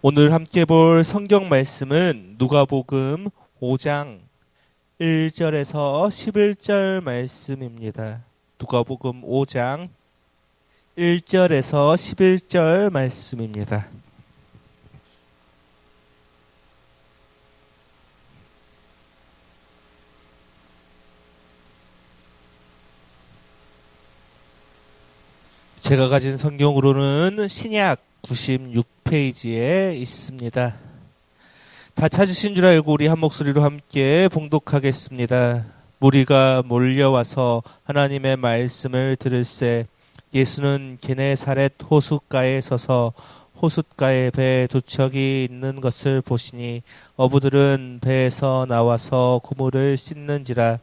오늘 함께 볼 성경 말씀은 누가복음 5장 1절에서 11절 말씀입니다. 누가복음 5장 1절에서 11절 말씀입니다. 제가 가진 성경으로는 신약 96페이지에 있습니다. 다 찾으신 줄 알고 우리 한 목소리로 함께 봉독하겠습니다. 무리가 몰려와서 하나님의 말씀을 들을새 예수는 게네사렛 호숫가에 서서 호숫가에 배 두 척이 있는 것을 보시니 어부들은 배에서 나와서 그물을 씻는지라.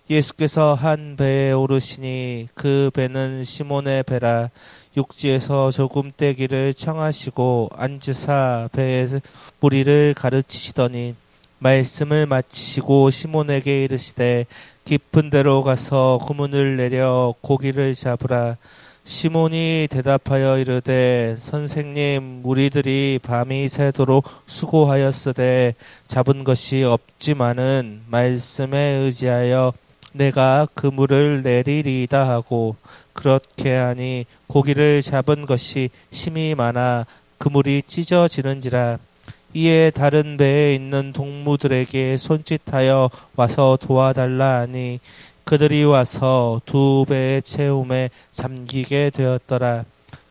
예수께서 한 배에 오르시니 그 배는 시몬의 배라. 육지에서 조금 떼기를 청하시고 앉으사 배의 무리를 가르치시더니 말씀을 마치시고 시몬에게 이르시되 깊은 데로 가서 그물을 내려 고기를 잡으라. 시몬이 대답하여 이르되 선생님, 우리들이 밤이 새도록 수고하였으되 잡은 것이 없지만은 말씀에 의지하여 내가 그물을 내리리이다 하고 그렇게 하니 고기를 잡은 것이 심히 많아 그물이 찢어지는지라. 이에 다른 배에 있는 동무들에게 손짓하여 와서 도와달라 하니 그들이 와서 두 배의 채움에 잠기게 되었더라.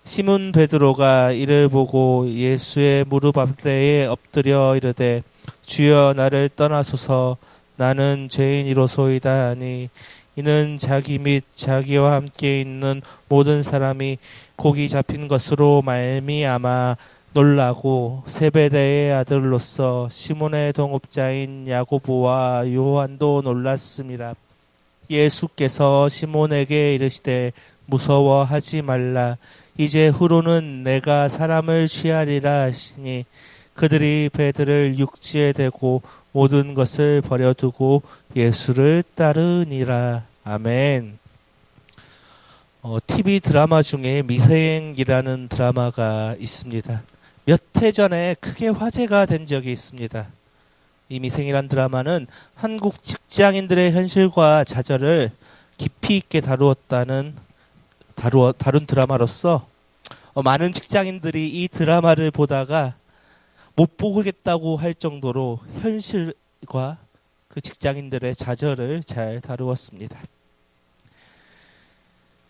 시몬 베드로가 이를 보고 예수의 무릎 아래에 엎드려 이르되 주여, 나를 떠나소서, 나는 죄인이로소이다 하니 이는 자기 및 자기와 함께 있는 모든 사람이 고기 잡힌 것으로 말미암아 놀라고 세베대의 아들로서 시몬의 동업자인 야고보와 요한도 놀랐음이라. 예수께서 시몬에게 이르시되 무서워하지 말라. 이제 후로는 내가 사람을 취하리라 하시니 그들이 배들을 육지에 대고 모든 것을 버려두고 예수를 따르니라. 아멘. TV 드라마 중에 미생이라는 드라마가 있습니다. 몇 해 전에 크게 화제가 된 적이 있습니다. 이 미생이란 드라마는 한국 직장인들의 현실과 좌절을 깊이 있게 다룬 드라마로서 많은 직장인들이 이 드라마를 보다가 못 보겠다고 할 정도로 현실과 그 직장인들의 좌절을 잘 다루었습니다.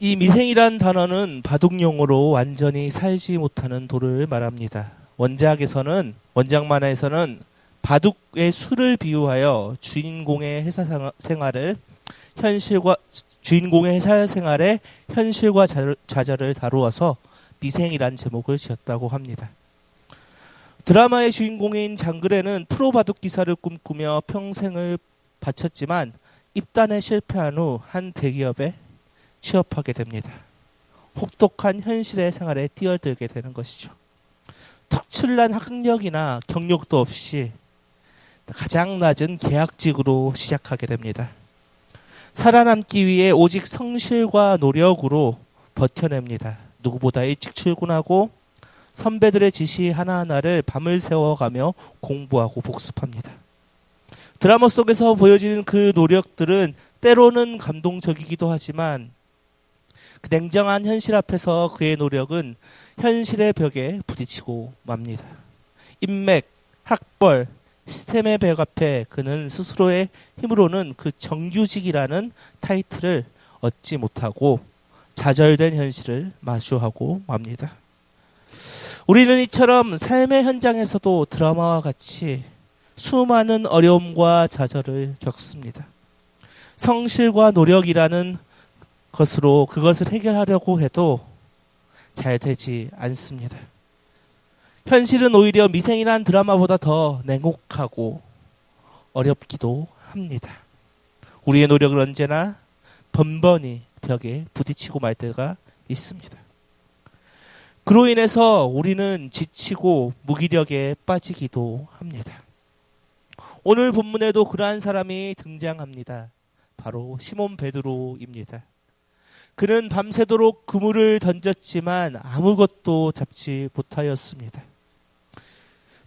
이 미생이란 단어는 바둑용어로 완전히 살지 못하는 돌을 말합니다. 원작 만화에서는 바둑의 수를 비유하여 주인공의 회사 생활에 현실과 좌절을 다루어서 미생이란 제목을 지었다고 합니다. 드라마의 주인공인 장그래는 프로 바둑 기사를 꿈꾸며 평생을 바쳤지만 입단에 실패한 후 한 대기업에 취업하게 됩니다. 혹독한 현실의 생활에 뛰어들게 되는 것이죠. 특출난 학력이나 경력도 없이 가장 낮은 계약직으로 시작하게 됩니다. 살아남기 위해 오직 성실과 노력으로 버텨냅니다. 누구보다 일찍 출근하고 선배들의 지시 하나하나를 밤을 새워가며 공부하고 복습합니다. 드라마 속에서 보여지는 그 노력들은 때로는 감동적이기도 하지만 그 냉정한 현실 앞에서 그의 노력은 현실의 벽에 부딪히고 맙니다. 인맥, 학벌, 시스템의 벽 앞에 그는 스스로의 힘으로는 그 정규직이라는 타이틀을 얻지 못하고 좌절된 현실을 마주하고 맙니다. 우리는 이처럼 삶의 현장에서도 드라마와 같이 수많은 어려움과 좌절을 겪습니다. 성실과 노력이라는 것으로 그것을 해결하려고 해도 잘 되지 않습니다. 현실은 오히려 미생이란 드라마보다 더 냉혹하고 어렵기도 합니다. 우리의 노력은 언제나 번번이 벽에 부딪히고 말 때가 있습니다. 그로 인해서 우리는 지치고 무기력에 빠지기도 합니다. 오늘 본문에도 그러한 사람이 등장합니다. 바로 시몬 베드로입니다. 그는 밤새도록 그물을 던졌지만 아무것도 잡지 못하였습니다.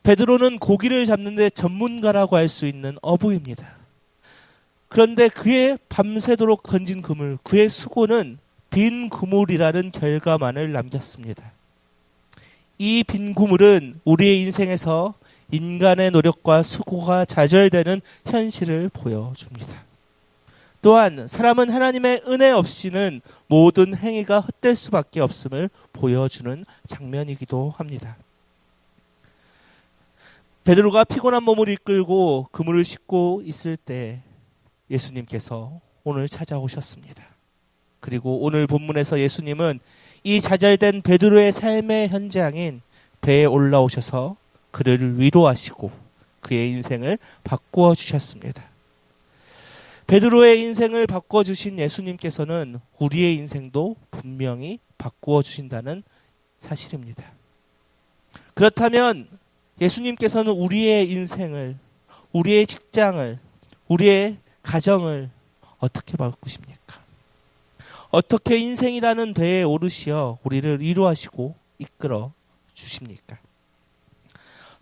베드로는 고기를 잡는 데 전문가라고 할 수 있는 어부입니다. 그런데 그의 밤새도록 던진 그물, 그의 수고는 빈 그물이라는 결과만을 남겼습니다. 이 빈 그물은 우리의 인생에서 인간의 노력과 수고가 좌절되는 현실을 보여줍니다. 또한 사람은 하나님의 은혜 없이는 모든 행위가 헛될 수밖에 없음을 보여주는 장면이기도 합니다. 베드로가 피곤한 몸을 이끌고 그물을 싣고 있을 때 예수님께서 오늘 찾아오셨습니다. 그리고 오늘 본문에서 예수님은 이 좌절된 베드로의 삶의 현장인 배에 올라오셔서 그를 위로하시고 그의 인생을 바꾸어 주셨습니다. 베드로의 인생을 바꿔주신 예수님께서는 우리의 인생도 분명히 바꾸어 주신다는 사실입니다. 그렇다면 예수님께서는 우리의 인생을, 우리의 직장을, 우리의 가정을 어떻게 바꾸십니까? 어떻게 인생이라는 배에 오르시어 우리를 위로하시고 이끌어 주십니까?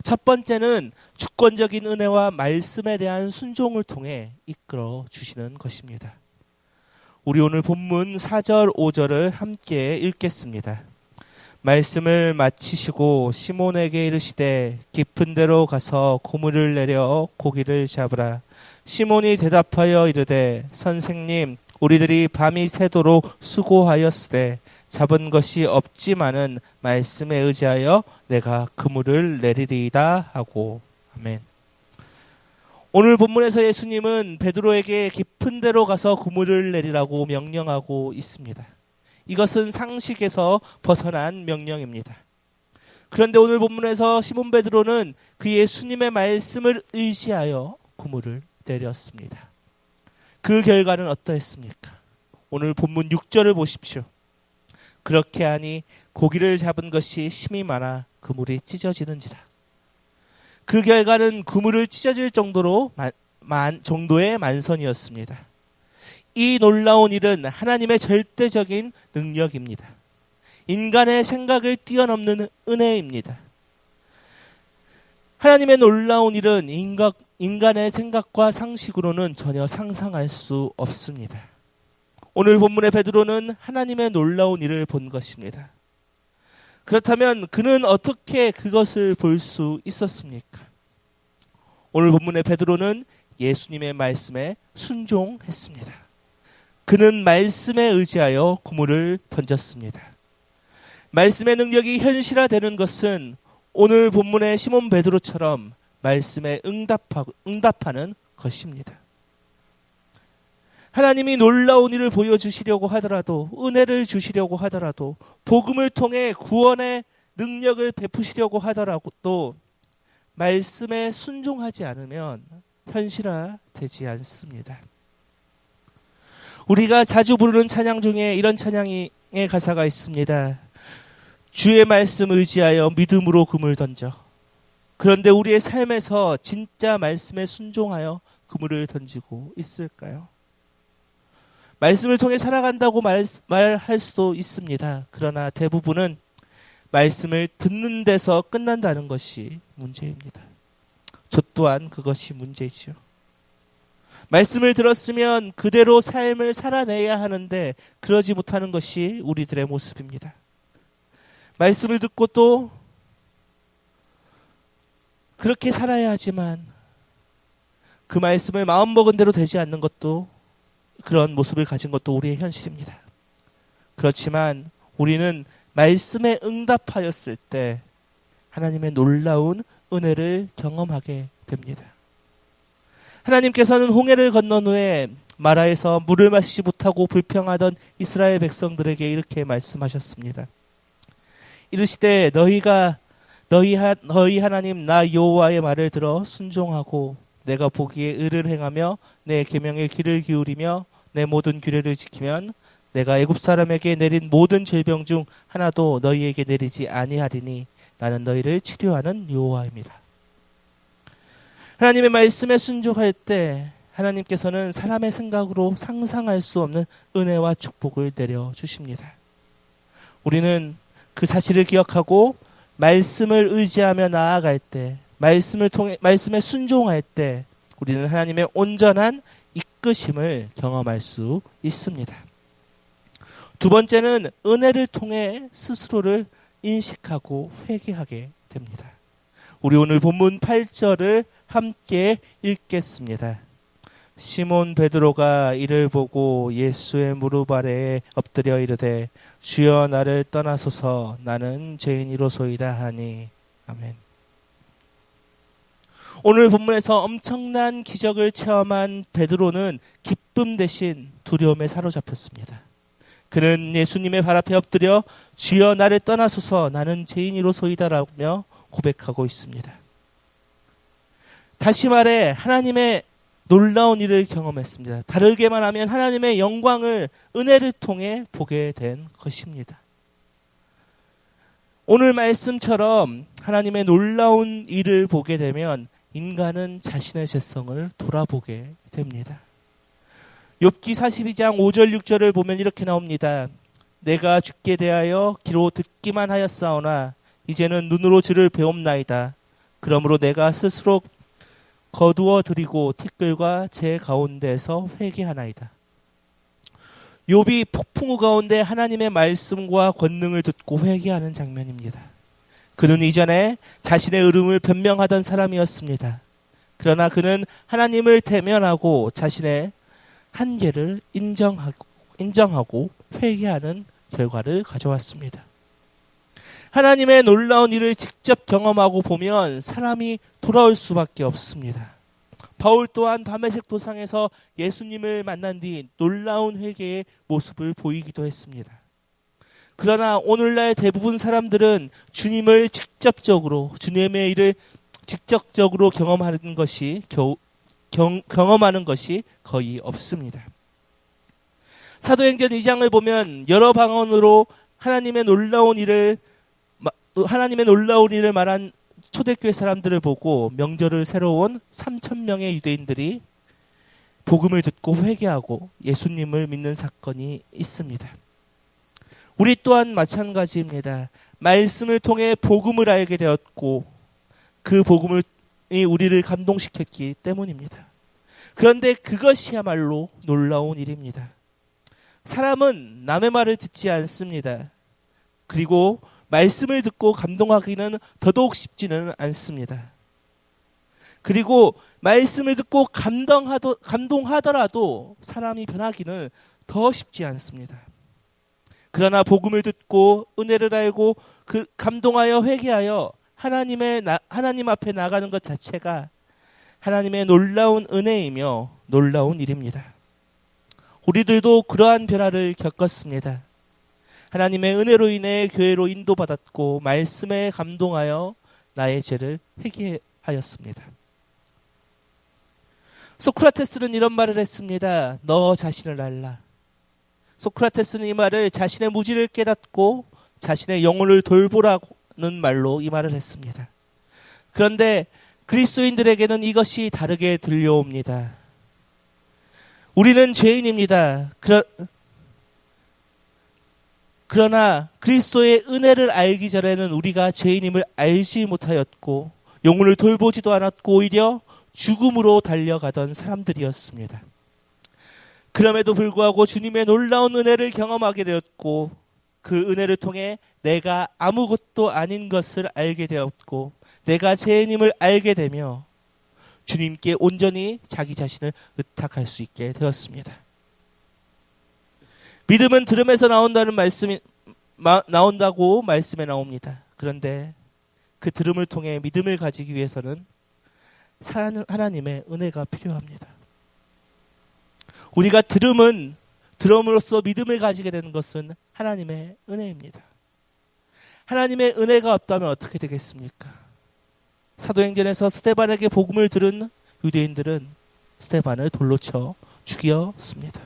첫 번째는 주권적인 은혜와 말씀에 대한 순종을 통해 이끌어 주시는 것입니다. 우리 오늘 본문 4절, 5절을 함께 읽겠습니다. 말씀을 마치시고 시몬에게 이르시되 깊은 데로 가서 그물을 내려 고기를 잡으라. 시몬이 대답하여 이르되 선생님, 우리들이 밤이 새도록 수고하였으되 잡은 것이 없지만은 말씀에 의지하여 내가 그물을 내리리이다 하고. 아멘. 오늘 본문에서 예수님은 베드로에게 깊은 데로 가서 그물을 내리라고 명령하고 있습니다. 이것은 상식에서 벗어난 명령입니다. 그런데 오늘 본문에서 시몬 베드로는 그 예수님의 말씀을 의지하여 그물을 내렸습니다. 그 결과는 어떠했습니까? 오늘 본문 6절을 보십시오. 그렇게 하니 고기를 잡은 것이 심이 많아 그물이 찢어지는지라. 그 결과는 그물을 찢어질 정도로 정도의 만선이었습니다. 이 놀라운 일은 하나님의 절대적인 능력입니다. 인간의 생각을 뛰어넘는 은혜입니다. 하나님의 놀라운 일은 인간의 생각과 상식으로는 전혀 상상할 수 없습니다. 오늘 본문의 베드로는 하나님의 놀라운 일을 본 것입니다. 그렇다면 그는 어떻게 그것을 볼 수 있었습니까? 오늘 본문의 베드로는 예수님의 말씀에 순종했습니다. 그는 말씀에 의지하여 그물을 던졌습니다. 말씀의 능력이 현실화되는 것은 오늘 본문의 시몬 베드로처럼 말씀에 응답하는 것입니다. 하나님이 놀라운 일을 보여주시려고 하더라도, 은혜를 주시려고 하더라도, 복음을 통해 구원의 능력을 베푸시려고 하더라도 말씀에 순종하지 않으면 현실화되지 않습니다. 우리가 자주 부르는 찬양 중에 이런 찬양의 가사가 있습니다. 주의 말씀 의지하여 믿음으로 그물 던져. 그런데 우리의 삶에서 진짜 말씀에 순종하여 그물을 던지고 있을까요? 말씀을 통해 살아간다고 말할 수도 있습니다. 그러나 대부분은 말씀을 듣는 데서 끝난다는 것이 문제입니다. 저 또한 그것이 문제지요. 말씀을 들었으면 그대로 삶을 살아내야 하는데 그러지 못하는 것이 우리들의 모습입니다. 말씀을 듣고 또 그렇게 살아야 하지만 그 말씀을 마음먹은 대로 되지 않는 것도, 그런 모습을 가진 것도 우리의 현실입니다. 그렇지만 우리는 말씀에 응답하였을 때 하나님의 놀라운 은혜를 경험하게 됩니다. 하나님께서는 홍해를 건넌 후에 마라에서 물을 마시지 못하고 불평하던 이스라엘 백성들에게 이렇게 말씀하셨습니다. 이르시되 너희 하나님 나 여호와의 말을 들어 순종하고 내가 보기에 의를 행하며 내 계명에 귀를 기울이며 내 모든 규례를 지키면 내가 애굽 사람에게 내린 모든 질병 중 하나도 너희에게 내리지 아니하리니 나는 너희를 치료하는 여호와입니다. 하나님의 말씀에 순종할 때 하나님께서는 사람의 생각으로 상상할 수 없는 은혜와 축복을 내려주십니다. 우리는 그 사실을 기억하고 말씀을 의지하며 나아갈 때 말씀에 순종할 때 우리는 하나님의 온전한 이끄심을 경험할 수 있습니다. 두 번째는 은혜를 통해 스스로를 인식하고 회개하게 됩니다. 우리 오늘 본문 8절을 함께 읽겠습니다. 시몬 베드로가 이를 보고 예수의 무릎 아래에 엎드려 이르되 주여 나를 떠나소서 나는 죄인이로소이다 하니. 아멘. 오늘 본문에서 엄청난 기적을 체험한 베드로는 기쁨 대신 두려움에 사로잡혔습니다. 그는 예수님의 발 앞에 엎드려 주여 나를 떠나소서 나는 죄인이로소이다라며 고백하고 있습니다. 다시 말해 하나님의 놀라운 일을 경험했습니다. 다르게 말하면 하나님의 영광을 은혜를 통해 보게 된 것입니다. 오늘 말씀처럼 하나님의 놀라운 일을 보게 되면 인간은 자신의 죄성을 돌아보게 됩니다. 욥기 42장 5절 6절을 보면 이렇게 나옵니다. 내가 주께 대하여 귀로 듣기만 하였사오나 이제는 눈으로 주를 배움나이다. 그러므로 내가 스스로 거두어 드리고 티끌과 제 가운데에서 회개하나이다. 욥이 폭풍우 가운데 하나님의 말씀과 권능을 듣고 회개하는 장면입니다. 그는 이전에 자신의 의름을 변명하던 사람이었습니다. 그러나 그는 하나님을 대면하고 자신의 한계를 인정하고 회개하는 결과를 가져왔습니다. 하나님의 놀라운 일을 직접 경험하고 보면 사람이 돌아올 수밖에 없습니다. 바울 또한 다메섹 도상에서 예수님을 만난 뒤 놀라운 회개의 모습을 보이기도 했습니다. 그러나 오늘날 대부분 사람들은 주님의 일을 직접적으로 경험하는 것이 거의 없습니다. 사도행전 2장을 보면 여러 방언으로 하나님의 놀라운 일을 말한 초대교회 사람들을 보고 명절을 새로 온 3,000명의 유대인들이 복음을 듣고 회개하고 예수님을 믿는 사건이 있습니다. 우리 또한 마찬가지입니다. 말씀을 통해 복음을 알게 되었고 그 복음이 우리를 감동시켰기 때문입니다. 그런데 그것이야말로 놀라운 일입니다. 사람은 남의 말을 듣지 않습니다. 그리고 말씀을 듣고 감동하기는 더더욱 쉽지는 않습니다. 그리고 말씀을 듣고 감동하더라도 사람이 변하기는 더 쉽지 않습니다. 그러나 복음을 듣고 은혜를 알고 그 감동하여 회개하여 하나님 앞에 나가는 것 자체가 하나님의 놀라운 은혜이며 놀라운 일입니다. 우리들도 그러한 변화를 겪었습니다. 하나님의 은혜로 인해 교회로 인도받았고 말씀에 감동하여 나의 죄를 회개하였습니다. 소크라테스는 이런 말을 했습니다. 너 자신을 알라. 소크라테스는 이 말을 자신의 무지를 깨닫고 자신의 영혼을 돌보라는 말로 이 말을 했습니다. 그런데 그리스도인들에게는 이것이 다르게 들려옵니다. 우리는 죄인입니다. 그러나 그리스도의 은혜를 알기 전에는 우리가 죄인임을 알지 못하였고 영혼을 돌보지도 않았고 오히려 죽음으로 달려가던 사람들이었습니다. 그럼에도 불구하고 주님의 놀라운 은혜를 경험하게 되었고 그 은혜를 통해 내가 아무것도 아닌 것을 알게 되었고 내가 죄인임을 알게 되며 주님께 온전히 자기 자신을 의탁할 수 있게 되었습니다. 믿음은 들음에서 나온다고 말씀에 나옵니다. 그런데 그 들음을 통해 믿음을 가지기 위해서는 하나님의 은혜가 필요합니다. 우리가 들음으로써 믿음을 가지게 되는 것은 하나님의 은혜입니다. 하나님의 은혜가 없다면 어떻게 되겠습니까? 사도행전에서 스데반에게 복음을 들은 유대인들은 스데반을 돌로 쳐 죽였습니다.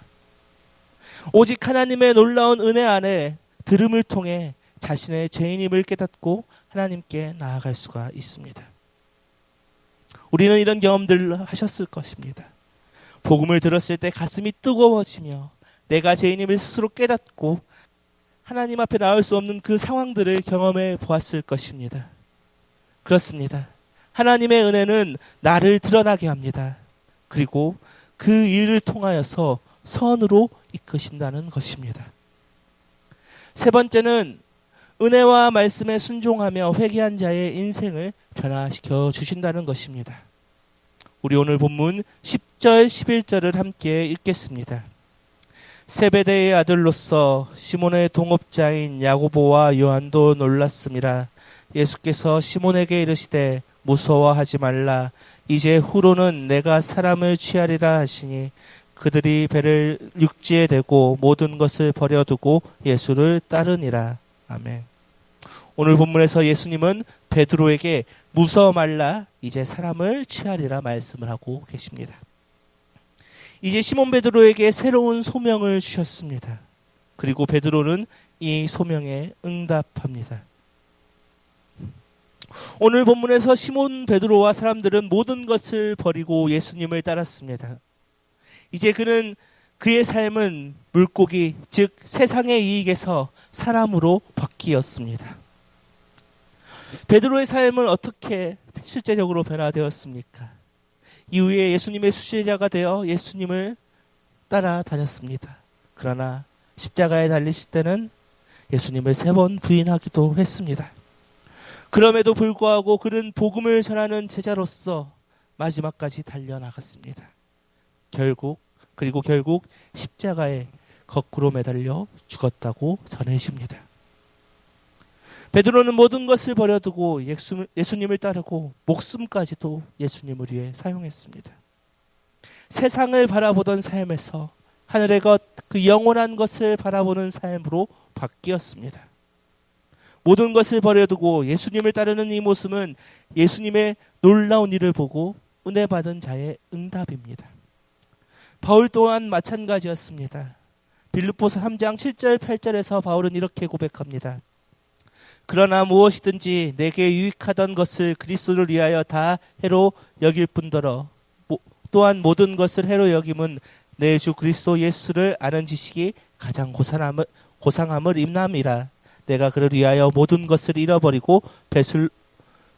오직 하나님의 놀라운 은혜 안에 들음을 통해 자신의 죄인임을 깨닫고 하나님께 나아갈 수가 있습니다. 우리는 이런 경험들을 하셨을 것입니다. 복음을 들었을 때 가슴이 뜨거워지며 내가 죄인임을 스스로 깨닫고 하나님 앞에 나올 수 없는 그 상황들을 경험해 보았을 것입니다. 그렇습니다. 하나님의 은혜는 나를 드러나게 합니다. 그리고 그 일을 통하여서 선으로 이끄신다는 것입니다. 세 번째는 은혜와 말씀에 순종하며 회개한 자의 인생을 변화시켜 주신다는 것입니다. 우리 오늘 본문 10절, 11절을 함께 읽겠습니다. 세베대의 아들로서 시몬의 동업자인 야고보와 요한도 놀랐음이라. 예수께서 시몬에게 이르시되 무서워하지 말라. 이제 후로는 내가 사람을 취하리라 하시니 그들이 배를 육지에 대고 모든 것을 버려두고 예수를 따르니라. 아멘. 오늘 본문에서 예수님은 베드로에게 무서워 말라. 이제 사람을 취하리라 말씀을 하고 계십니다. 이제 시몬 베드로에게 새로운 소명을 주셨습니다. 그리고 베드로는 이 소명에 응답합니다. 오늘 본문에서 시몬 베드로와 사람들은 모든 것을 버리고 예수님을 따랐습니다. 이제 그의 삶은 물고기, 즉 세상의 이익에서 사람으로 바뀌었습니다. 베드로의 삶은 어떻게 실제적으로 변화되었습니까? 이후에 예수님의 수제자가 되어 예수님을 따라다녔습니다. 그러나 십자가에 달리실 때는 예수님을 3번 부인하기도 했습니다. 그럼에도 불구하고 그는 복음을 전하는 제자로서 마지막까지 달려나갔습니다. 결국 십자가에 거꾸로 매달려 죽었다고 전해집니다. 베드로는 모든 것을 버려두고 예수님을 따르고 목숨까지도 예수님을 위해 사용했습니다. 세상을 바라보던 삶에서 하늘의 것, 그 영원한 것을 바라보는 삶으로 바뀌었습니다. 모든 것을 버려두고 예수님을 따르는 이 모습은 예수님의 놀라운 일을 보고 은혜 받은 자의 응답입니다. 바울 또한 마찬가지였습니다. 빌립보서 3장 7절 8절에서 바울은 이렇게 고백합니다. 그러나 무엇이든지 내게 유익하던 것을 그리스도를 위하여 다 해로 여길 뿐더러 또한 모든 것을 해로 여김은 내 주 그리스도 예수를 아는 지식이 가장 고상함을 임남이라. 내가 그를 위하여 모든 것을 잃어버리고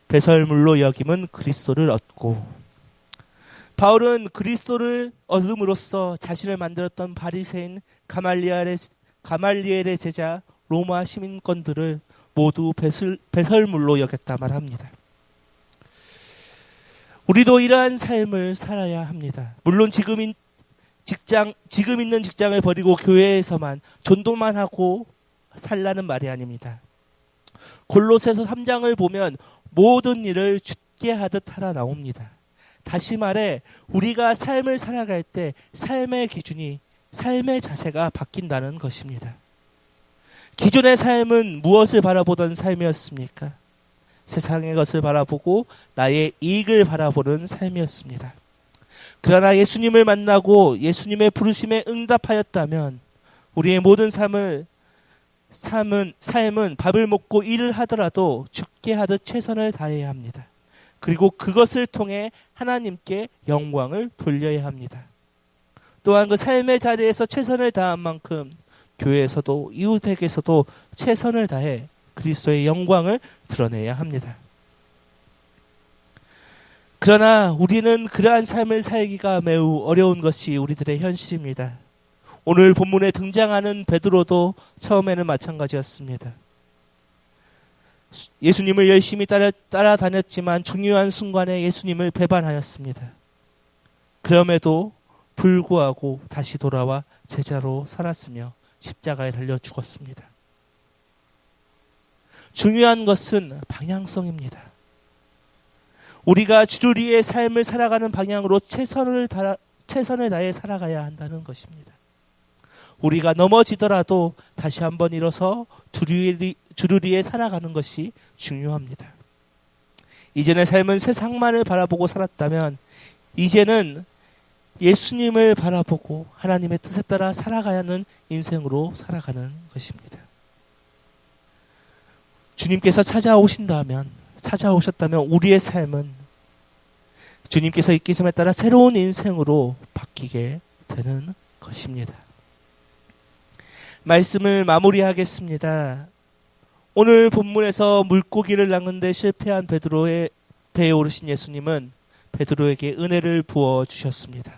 배설물로 여김은 그리스도를 얻고. 바울은 그리스도를 얻음으로써 자신을 만들었던 바리새인 가말리엘의 제자 로마 시민권들을 모두 배설물로 여겼다 말합니다. 우리도 이러한 삶을 살아야 합니다. 물론 지금 있는 직장을 버리고 교회에서만 전도만 하고 살라는 말이 아닙니다. 골로새서 3장을 보면 모든 일을 주께 하듯 하라 나옵니다. 다시 말해 우리가 삶을 살아갈 때 삶의 기준이, 삶의 자세가 바뀐다는 것입니다. 기존의 삶은 무엇을 바라보던 삶이었습니까? 세상의 것을 바라보고 나의 이익을 바라보는 삶이었습니다. 그러나 예수님을 만나고 예수님의 부르심에 응답하였다면 우리의 모든 삶은 밥을 먹고 일을 하더라도 죽게 하듯 최선을 다해야 합니다. 그리고 그것을 통해 하나님께 영광을 돌려야 합니다. 또한 그 삶의 자리에서 최선을 다한 만큼 교회에서도 이웃에게서도 최선을 다해 그리스도의 영광을 드러내야 합니다. 그러나 우리는 그러한 삶을 살기가 매우 어려운 것이 우리들의 현실입니다. 오늘 본문에 등장하는 베드로도 처음에는 마찬가지였습니다. 예수님을 열심히 따라다녔지만 중요한 순간에 예수님을 배반하였습니다. 그럼에도 불구하고 다시 돌아와 제자로 살았으며 십자가에 달려 죽었습니다. 중요한 것은 방향성입니다. 우리가 주를 위해 삶을 살아가는 방향으로 최선을 다해 살아가야 한다는 것입니다. 우리가 넘어지더라도 다시 한번 일어서 주를 위해 살아가는 것이 중요합니다. 이전의 삶은 세상만을 바라보고 살았다면 이제는 예수님을 바라보고 하나님의 뜻에 따라 살아가야 하는 인생으로 살아가는 것입니다. 주님께서 찾아오셨다면 우리의 삶은 주님께서 이끄심에 따라 새로운 인생으로 바뀌게 되는 것입니다. 말씀을 마무리하겠습니다. 오늘 본문에서 물고기를 낚는 데 실패한 배에 오르신 예수님은 베드로에게 은혜를 부어 주셨습니다.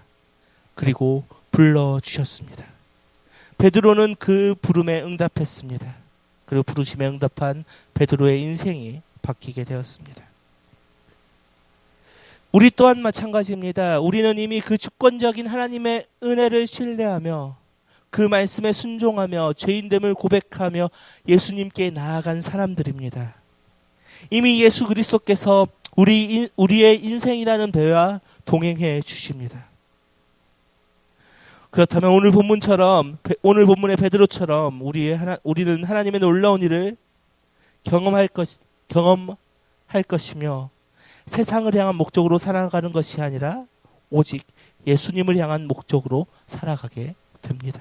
그리고 불러 주셨습니다. 베드로는 그 부름에 응답했습니다. 그리고 부르심에 응답한 베드로의 인생이 바뀌게 되었습니다. 우리 또한 마찬가지입니다. 우리는 이미 그 주권적인 하나님의 은혜를 신뢰하며 그 말씀에 순종하며 죄인됨을 고백하며 예수님께 나아간 사람들입니다. 이미 예수 그리스도께서 우리의 인생이라는 배와 동행해 주십니다. 그렇다면 오늘 본문의 베드로처럼 우리는 하나님의 놀라운 일을 경험할 것이며 세상을 향한 목적으로 살아가는 것이 아니라 오직 예수님을 향한 목적으로 살아가게 됩니다.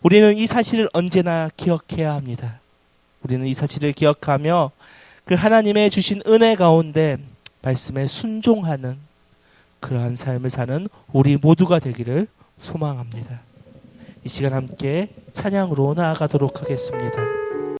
우리는 이 사실을 언제나 기억해야 합니다. 우리는 이 사실을 기억하며 그 하나님의 주신 은혜 가운데 말씀에 순종하는 그러한 삶을 사는 우리 모두가 되기를 소망합니다. 이 시간 함께 찬양으로 나아가도록 하겠습니다.